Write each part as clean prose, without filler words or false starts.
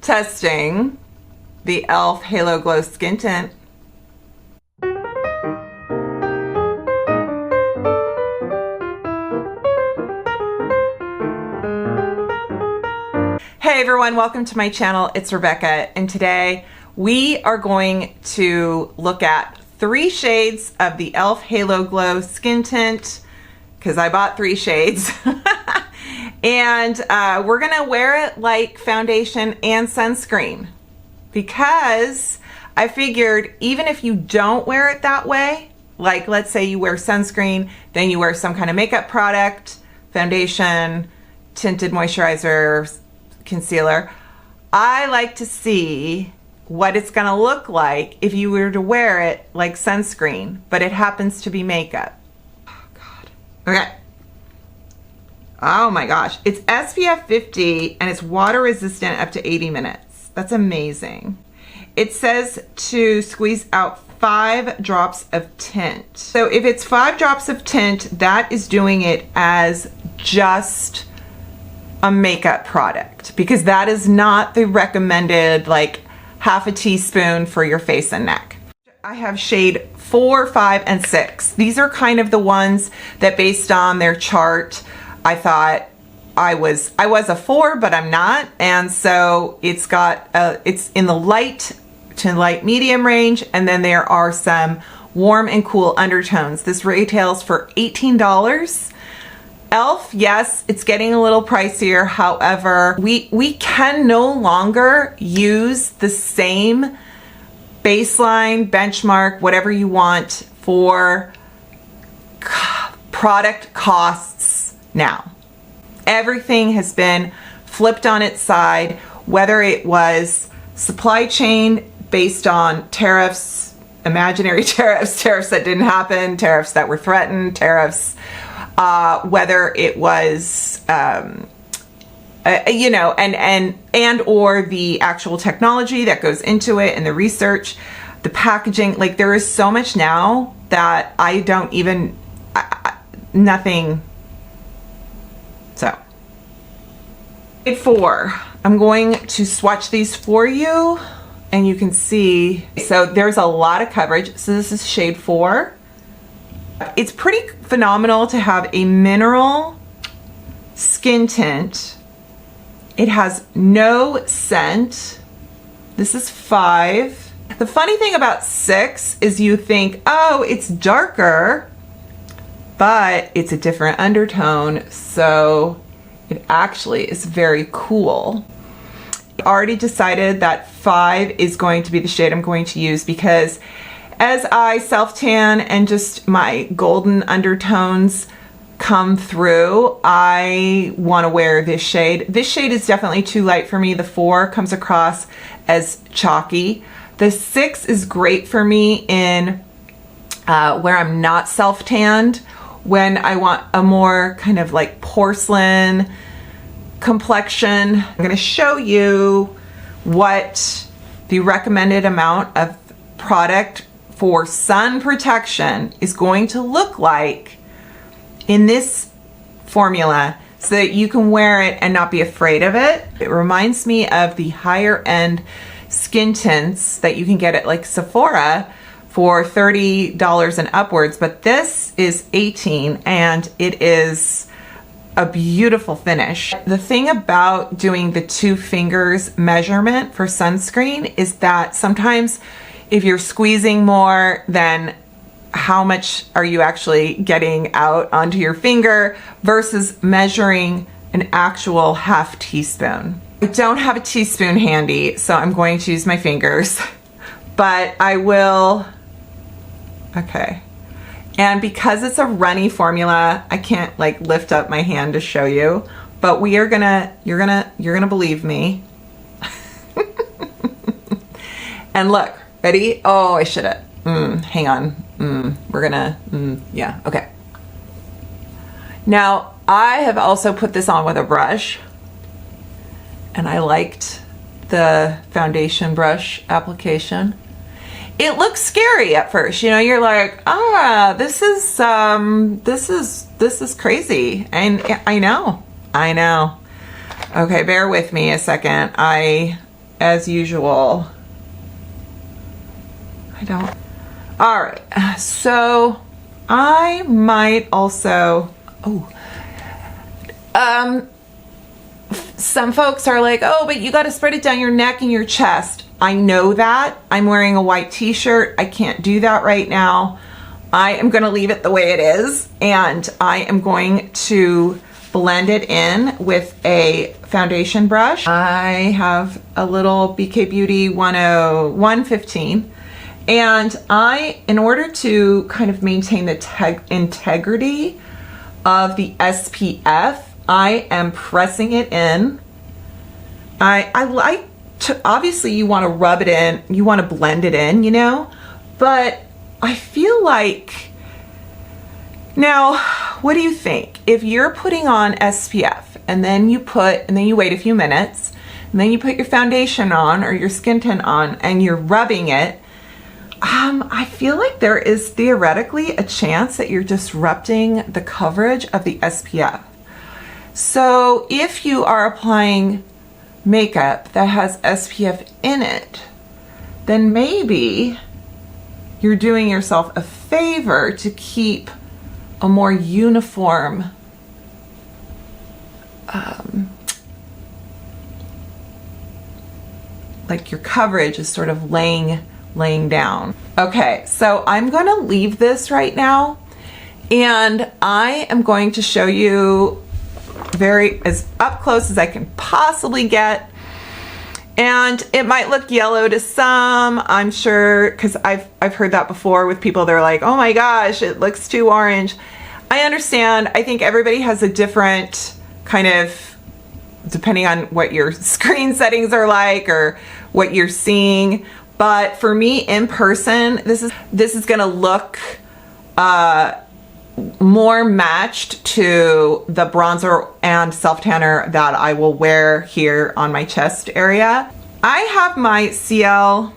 testing the e.l.f. Halo Glow Skin Tint. Hey everyone, welcome to my channel. It's Rebecca, and today we are going to look at 3 shades of the e.l.f. Halo Glow Skin Tint, because I bought 3 shades. And we're gonna wear it like foundation and sunscreen, because I figured even if you don't wear it that way, like let's say you wear sunscreen, then you wear some kind of makeup product, foundation, tinted moisturizer, concealer, I like to see what it's gonna look like if you were to wear it like sunscreen, but it happens to be makeup. Oh God. Okay. Oh my gosh. It's SPF 50 and it's water resistant up to 80 minutes. That's amazing. It says to squeeze out 5 drops of tint. So if it's 5 drops of tint, that is doing it as just a makeup product, because that is not the recommended like half a teaspoon for your face and neck. I have shade 4, 5, and 6. These are kind of the ones that based on their chart, I thought I was a 4, but I'm not. And so it's got, it's in the light to light medium range. And then there are some warm and cool undertones. This retails for $18. e.l.f., yes, it's getting a little pricier. However, we can no longer use the same baseline, benchmark, whatever you want for product costs now. Everything has been flipped on its side, whether it was supply chain based on tariffs, imaginary tariffs, tariffs that didn't happen, tariffs that were threatened, tariffs, whether it was, you know, and or the actual technology that goes into it and the research, the packaging. Like, there is so much now that I don't even, nothing. So, shade 4. I'm going to swatch these for you and you can see. So there's a lot of coverage. So this is shade 4. It's pretty phenomenal to have a mineral skin tint. It has no scent. This is 5. The funny thing about 6 is you think, oh, it's darker, but it's a different undertone, so it actually is very cool. I already decided that 5 is going to be the shade I'm going to use, because as I self-tan and just my golden undertones come through, I want to wear this shade. This shade is definitely too light for me. The 4 comes across as chalky. The 6 is great for me in where I'm not self-tanned, when I want a more kind of like porcelain complexion. I'm going to show you what the recommended amount of product for sun protection is going to look like in this formula, so that you can wear it and not be afraid of it. It reminds me of the higher end skin tints that you can get at like Sephora for $30 and upwards, but this is $18 and it is a beautiful finish. The thing about doing the 2 fingers measurement for sunscreen is that sometimes if you're squeezing more, then how much are you actually getting out onto your finger versus measuring an actual half teaspoon. I don't have a teaspoon handy, so I'm going to use my fingers, but I will. Okay. And because it's a runny formula, I can't like lift up my hand to show you, but we are gonna, you're gonna believe me. And look, ready? Oh, I should have, hang on. We're gonna, yeah, okay. Now, I have also put this on with a brush, and I liked the foundation brush application. It looks scary at first, you know, you're like, ah, this is crazy. And I know. Okay, bear with me a second. I as usual. I don't. All right, so I might also, some folks are like, oh, but you got to spread it down your neck and your chest. I know that. I'm wearing a white t-shirt. I can't do that right now. I am going to leave it the way it is, and I am going to blend it in with a foundation brush. I have a little BK Beauty 10115, and in order to kind of maintain the integrity of the SPF, I am pressing it in. I like to, obviously you want to rub it in, you want to blend it in, you know, but I feel like, now, what do you think? If you're putting on SPF and then you wait a few minutes and then you put your foundation on or your skin tint on and you're rubbing it, I feel like there is theoretically a chance that you're disrupting the coverage of the SPF. So if you are applying makeup that has SPF in it, then maybe you're doing yourself a favor to keep a more uniform like your coverage is sort of laying down. Okay, so I'm gonna leave this right now, and I am going to show you as up close as I can possibly get. And it might look yellow to some, I'm sure, because I've heard that before with people. They're like, oh my gosh, it looks too orange. I understand. I think everybody has a different kind of, depending on what your screen settings are like or what you're seeing. But for me in person, this is gonna look more matched to the bronzer and self tanner that I will wear here on my chest area. I have my Ciele,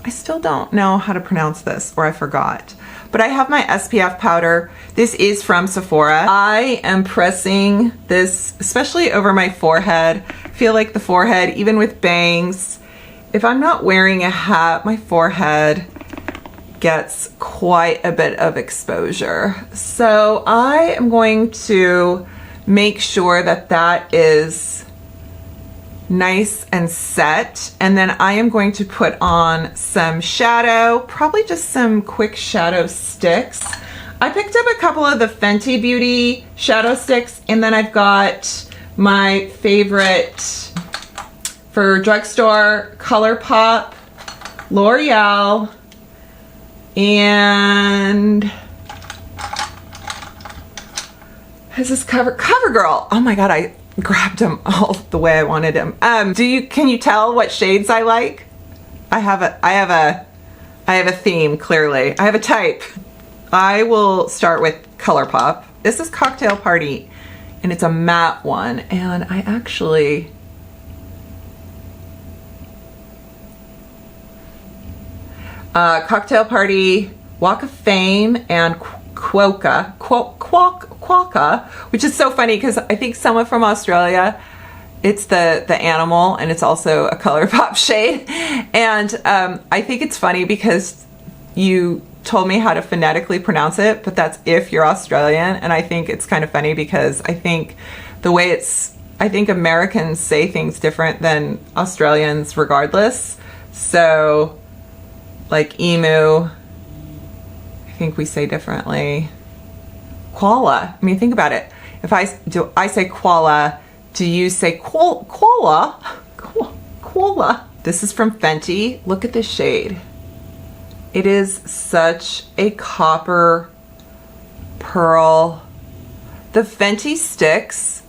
I still don't know how to pronounce this, or I forgot, but I have my SPF powder. This is from Sephora. I am pressing this especially over my forehead. I feel like the forehead, even with bangs, if I'm not wearing a hat, my forehead gets quite a bit of exposure. So I am going to make sure that that is nice and set, and then I am going to put on some shadow, probably just some quick shadow sticks. I picked up a couple of the Fenty Beauty shadow sticks, and then I've got my favorite for drugstore, Colourpop, L'Oreal, and this is CoverGirl. Oh my god, I grabbed them all the way I wanted them. Can you tell what shades I like? I have a theme, clearly. I have a type. I will start with Colourpop. This is Cocktail Party, and it's a matte one, and I actually Cocktail Party, Walk of Fame, and Quokka, which is so funny because I think someone from Australia, it's the animal, and it's also a Colourpop shade. And I think it's funny because you told me how to phonetically pronounce it, but that's if you're Australian. And I think it's kind of funny because I think the way I think Americans say things different than Australians regardless. So like emu, I think we say differently. Koala, I mean, think about it. If I say koala, do you say koala? Koala. This is from Fenty. Look at this shade. It is such a copper pearl. The Fenty sticks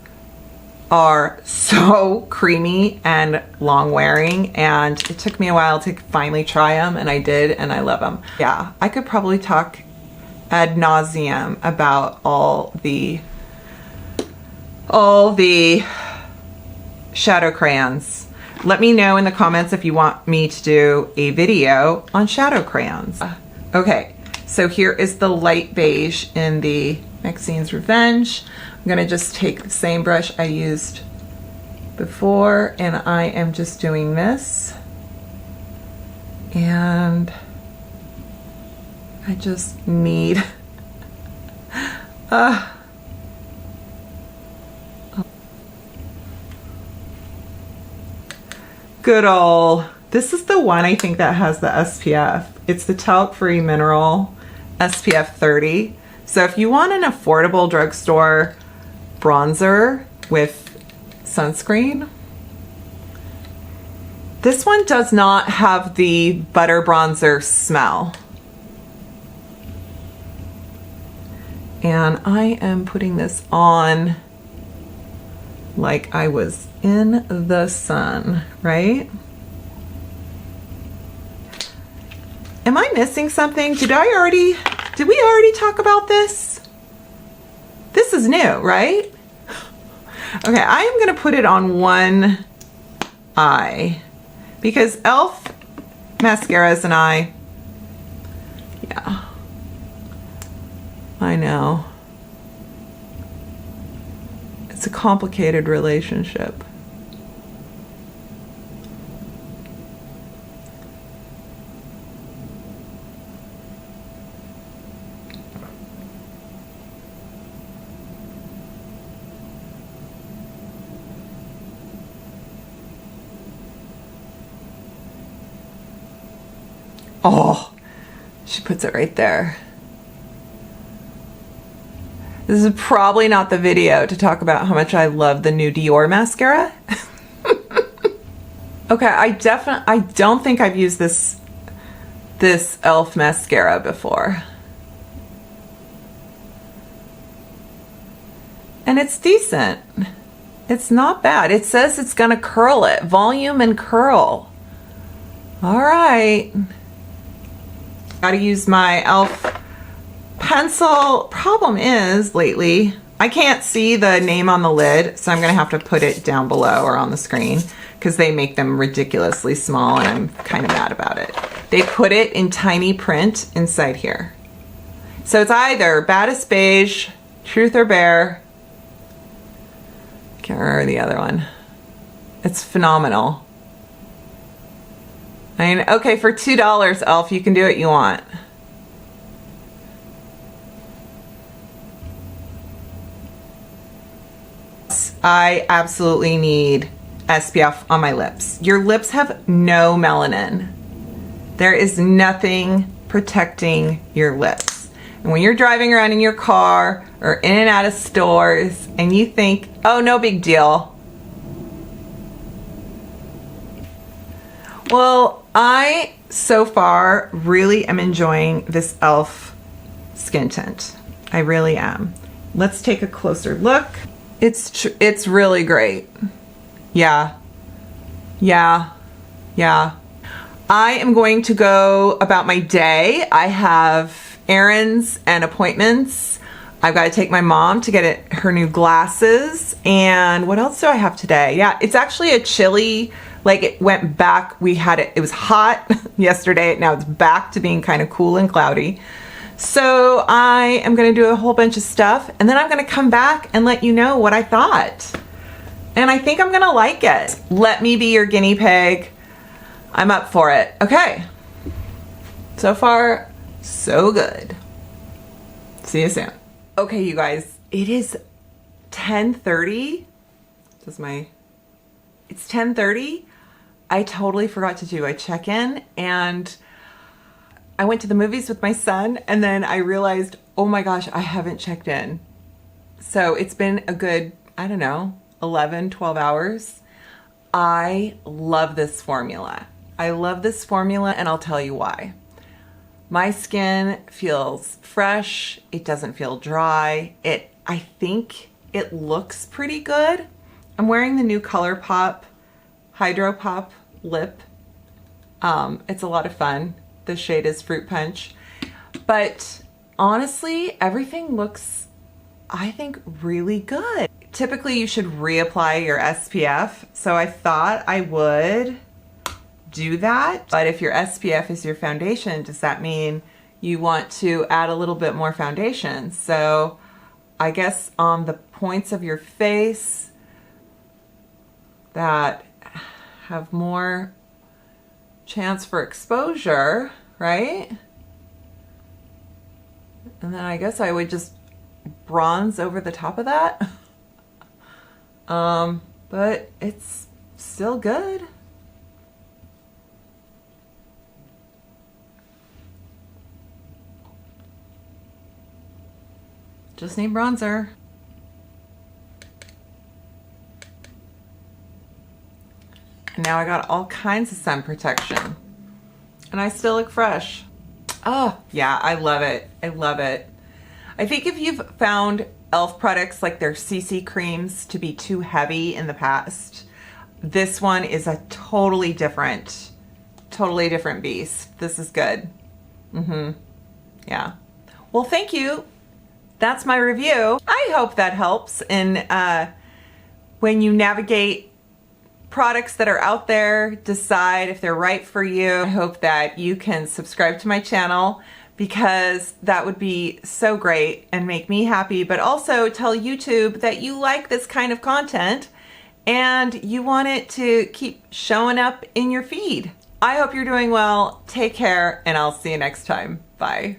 are so creamy and long wearing, and it took me a while to finally try them, and I did, and I love them. Yeah, I could probably talk ad nauseum about all the shadow crayons. Let me know in the comments if you want me to do a video on shadow crayons. Okay, so here is the light beige in the Maxine's Revenge. I'm gonna just take the same brush I used before, and I am just doing this, and I just need good old, this is the one I think that has the SPF. It's the talc-free mineral SPF 30. So if you want an affordable drugstore bronzer with sunscreen, this one does not have the butter bronzer smell. And I am putting this on like I was in the sun, right? Am I missing something? Did we already talk about this? This is new, right? Okay, I am gonna put it on one eye because e.l.f. mascara is an eye. Yeah, I know. It's a complicated relationship. Oh, she puts it right there. This is probably not the video to talk about how much I love the new Dior mascara. Okay, I don't think I've used this e.l.f. mascara before. And it's decent. It's not bad. It says it's gonna curl it. Volume and curl. All right. Gotta use my e.l.f. pencil. Problem is, lately, I can't see the name on the lid, so I'm gonna have to put it down below or on the screen because they make them ridiculously small and I'm kind of mad about it. They put it in tiny print inside here. So it's either Baddest Beige, Truth or Bare. Can't remember the other one. It's phenomenal. I mean, okay, for $2, e.l.f., you can do what you want. I absolutely need SPF on my lips. Your lips have no melanin. There is nothing protecting your lips. And when you're driving around in your car or in and out of stores and you think, oh, no big deal. Well, I, so far, really am enjoying this e.l.f. skin tint. I really am. Let's take a closer look. It's really great. Yeah. I am going to go about my day. I have errands and appointments. I've got to take my mom to get her new glasses. And what else do I have today? Yeah, it's actually a chilly, like it went back. It was hot yesterday. Now it's back to being kind of cool and cloudy. So I am going to do a whole bunch of stuff and then I'm going to come back and let you know what I thought. And I think I'm going to like it. Let me be your guinea pig. I'm up for it. Okay. So far, so good. See you soon. Okay, you guys, it is 10:30. It's 10:30. I totally forgot to do a check-in and I went to the movies with my son and then I realized, oh my gosh, I haven't checked in. So it's been a good, I don't know, 11, 12 hours. I love this formula. I love this formula and I'll tell you why. My skin feels fresh. It doesn't feel dry. I think it looks pretty good. I'm wearing the new Colourpop Hydro Pop lip. It's a lot of fun. The shade is Fruit Punch. But honestly, everything looks, I think, really good. Typically, you should reapply your SPF. So I thought I would do that. But if your SPF is your foundation, does that mean you want to add a little bit more foundation? So I guess on the points of your face, that have more chance for exposure, right? And then I guess I would just bronze over the top of that. But it's still good. Just need bronzer. And now I got all kinds of sun protection. And I still look fresh. Oh, yeah, I love it. I love it. I think if you've found e.l.f. products like their CC creams to be too heavy in the past, this one is a totally different beast. This is good. Yeah. Well, thank you. That's my review. I hope that helps in when you navigate products that are out there, decide if they're right for you. I hope that you can subscribe to my channel, because that would be so great and make me happy, but also tell YouTube that you like this kind of content and you want it to keep showing up in your feed. I hope you're doing well. Take care, and I'll see you next time. Bye.